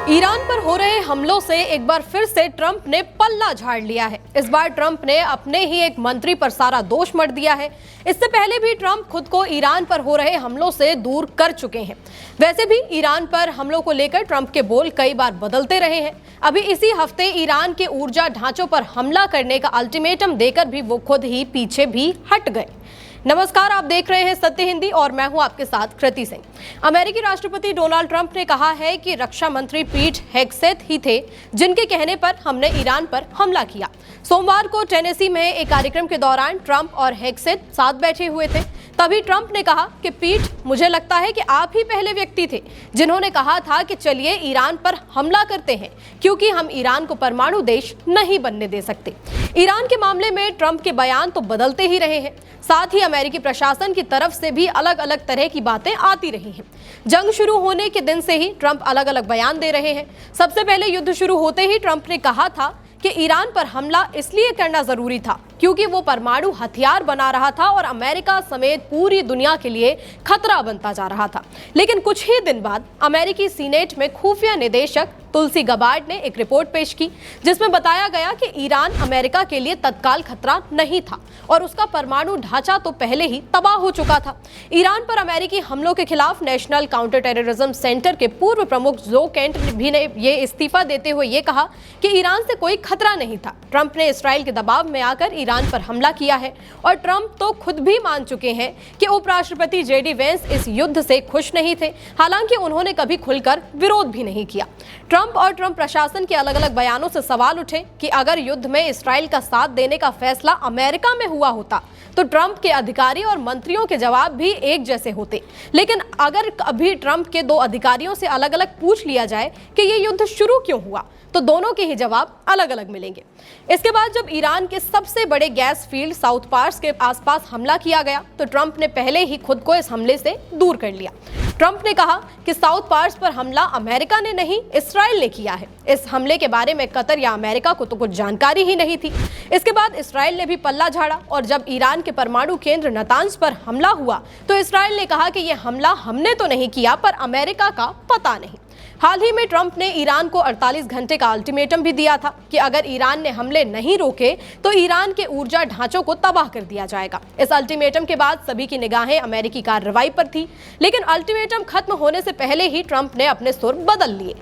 Iran पर हो रहे हमलों से एक बार फिर से ट्रंप ने पल्ला झाड़ लिया है। इस बार ट्रंप ने अपने ही एक मंत्री पर सारा दोष मढ़ दिया है। इससे पहले भी ट्रंप खुद को ईरान पर हो रहे हमलों से दूर कर चुके हैं। वैसे भी ईरान पर हमलों को लेकर ट्रंप के बोल कई बार बदलते रहे हैं। अभी इसी हफ्ते ईरान के ऊर्जा ढांचों पर हमला करने का अल्टीमेटम देकर भी वो खुद ही पीछे भी हट गए। नमस्कार, आप देख रहे हैं सत्य हिंदी और मैं हूं आपके साथ कृति सिंह। अमेरिकी राष्ट्रपति डोनाल्ड ट्रंप ने कहा है कि रक्षा मंत्री पीट हेगसेथ ही थे जिनके कहने पर हमने ईरान पर हमला किया। सोमवार को टेनेसी में एक कार्यक्रम के दौरान ट्रंप और हेगसेथ साथ बैठे हुए थे। तभी ट्रंप ने कहा कि पीट, मुझे लगता है कि आप ही पहले व्यक्ति थे जिन्होंने कहा था कि चलिए ईरान पर हमला करते हैं, क्योंकि हम ईरान को परमाणु देश नहीं बनने दे सकते। ईरान के मामले में ट्रंप के बयान तो बदलते ही रहे हैं, साथ ही अमेरिकी प्रशासन की तरफ से भी अलग अलग तरह की बातें आती रही हैं। जंग शुरू होने के दिन से ही ट्रंप अलग अलग बयान दे रहे हैं। सबसे पहले युद्ध शुरू होते ही ट्रंप ने कहा था कि ईरान पर हमला इसलिए करना जरूरी था क्योंकि वो परमाणु हथियार बना रहा था और अमेरिका समेत पूरी दुनिया के लिए खतरा बनता जा रहा था। लेकिन कुछ ही दिन बाद अमेरिकी सीनेट में खुफिया निदेशक तुलसी गबार्ड ने एक रिपोर्ट पेश की जिसमें बताया गया कि ईरान अमेरिका के लिए तत्काल खतरा नहीं था और उसका परमाणु ढांचा तो पहले ही तबाह हो चुका था। ईरान पर अमेरिकी हमलों के खिलाफ नेशनल काउंटर टेररिज्म सेंटर के पूर्व प्रमुख जो केंट भी ने ये इस्तीफा देते हुए ये कहा कि ईरान से कोई खतरा नहीं था। ट्रंप ने इसराइल के दबाव में आकर ईरान पर हमला किया है और ट्रंप तो खुद भी मान चुके हैं कि उपराष्ट्रपति जेडी वेंस इस युद्ध से खुश नहीं थे। हालांकि उन्होंने कभी खुलकर विरोध भी नहीं किया। ट्रंप और ट्रंप प्रशासन के अलग अलग बयानों से सवाल उठे कि अगर युद्ध में इसराइल का साथ देने का फैसला अमेरिका में हुआ होता तो ट्रंप के अधिकारी और मंत्रियों के जवाब भी एक जैसे होते। लेकिन अगर अभी ट्रंप के दो अधिकारियों से अलग अलग पूछ लिया जाए कि ये युद्ध शुरू क्यों हुआ तो दोनों के ही जवाब अलग अलग मिलेंगे। इसके बाद जब ईरान के सबसे बड़े गैस फील्ड साउथ पार्स के आसपास हमला किया गया तो ट्रंप ने पहले ही खुद को इस हमले से दूर कर लिया। ट्रंप ने कहा कि साउथ पार्स पर हमला अमेरिका ने नहीं, इसराइल ने किया है। इस हमले के बारे में कतर या अमेरिका को तो कुछ जानकारी ही नहीं थी। इसके बाद इसराइल ने भी पल्ला झाड़ा और जब ईरान के परमाणु केंद्र नतांज पर हमला हुआ तो इसराइल ने कहा कि यह हमला हमने तो नहीं किया, पर अमेरिका का पता नहीं। हाल ही में ट्रंप ने ईरान को 48 घंटे का अल्टीमेटम भी दिया था कि अगर ईरान ने हमले नहीं रोके तो ईरान के ऊर्जा ढांचों को तबाह कर दिया जाएगा। इस अल्टीमेटम के बाद सभी की निगाहें अमेरिकी कार्रवाई पर थी, लेकिन अल्टीमेटम खत्म होने से पहले ही ट्रंप ने अपने सुर बदल लिए।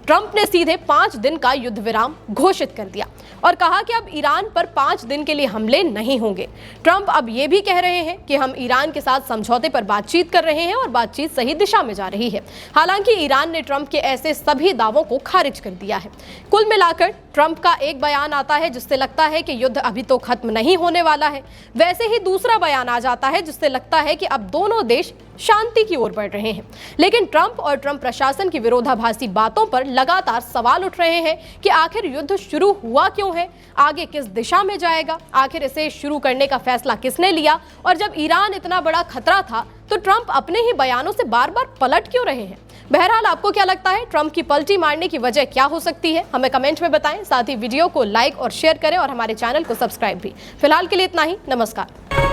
ट्रंप ने सीधे 5 दिन का युद्ध विराम घोषित कर दिया और कहा कि अब ईरान पर 5 दिन के लिए हमले नहीं होंगे। ट्रंप अब ये भी कह रहे हैं कि हम ईरान के साथ समझौते पर बातचीत कर रहे हैं और बातचीत सही दिशा में जा रही है। हालांकि ईरान ने ट्रंप के ऐसे सभी दावों को खारिज कर दिया है। कुल मिलाकर ट्रंप का एक बयान आता है जिससे लगता है कि युद्ध अभी तो खत्म नहीं होने वाला है, वैसे ही दूसरा बयान आ जाता है जिससे लगता है कि अब दोनों देश शांति की ओर बढ़ रहे हैं। लेकिन ट्रंप और ट्रंप प्रशासन की विरोधाभासी बातों पर लगातार सवाल उठ रहे हैं कि आखिर युद्ध शुरू हुआ क्यों है, आगे किस दिशा में जाएगा, आखिर इसे शुरू करने का फैसला किसने लिया, और जब ईरान इतना बड़ा खतरा था तो ट्रंप अपने ही बयानों से बार बार पलट क्यों रहे हैं। बहरहाल, आपको क्या लगता है, ट्रंप की पलटी मारने की वजह क्या हो सकती है? हमें कमेंट में बताएं। साथ ही वीडियो को लाइक और शेयर करें और हमारे चैनल को सब्सक्राइब भी। फिलहाल के लिए इतना ही। नमस्कार।